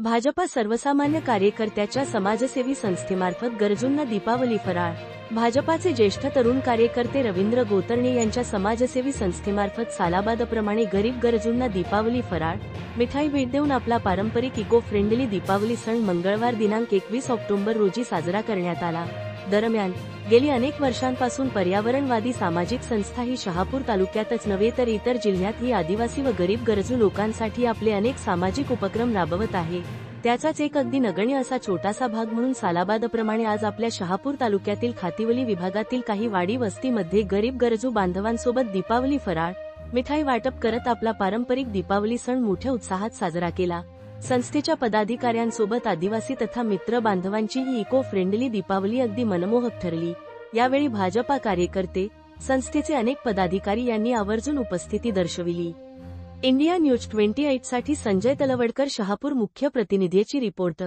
भाजपा सर्वसामान्य कार्यकर्त्याच्या समाजसेवी संस्थेमार्फत गरजूंना दीपावली फराळ। भाजपाचे ज्येष्ठ तरुण कार्यकर्ते रवींद्र गोतर्णे यांच्या समाजसेवी संस्थेमार्फत सालाबादप्रमाणे गरीब गरजूंना दीपावली फराळ, मिठाई भेट देऊन आपला पारंपरिक इको फ्रेंडली दीपावली सण मंगळवार दिनांक 21 ऑक्टोबर रोजी साजरा करण्यात आला। दरम्यान गेली अनेक वर्षांपासून पर्यावरणवादी सामाजिक संस्था ही शहापूर तालुक्यातच नव्हे तर इतर जिल्ह्यातही आदिवासी व गरीब गरजू लोकांसाठी आपले अनेक सामाजिक उपक्रम राबवत आहे। त्याचाच एक अगदी नगण्य असा छोटासा भाग म्हणून सालाबादप्रमाणे आज आपल्या शहापूर तालुक्यातील खातिवली विभागातील काही वाडी वस्तीमध्ये गरीब गरजू बांधवांसोबत दीपावली फराळ, मिठाई वाटप करत आपला पारंपरिक दीपावली सण मोठ्या उत्साहात साजरा केला। संस्थेच्या पदाधिकाऱ्यांसोबत आदिवासी तथा मित्र बांधवांची ही इको फ्रेंडली दीपावली अगदी मनमोहक ठरली। यावेळी भाजपा कार्यकर्ते, संस्थेचे अनेक पदाधिकारी यांनी आवर्जून उपस्थिती दर्शविली। इंडिया न्यूज 28 साठी संजय तलवडकर, शहापूर मुख्य प्रतिनिधीची रिपोर्ट।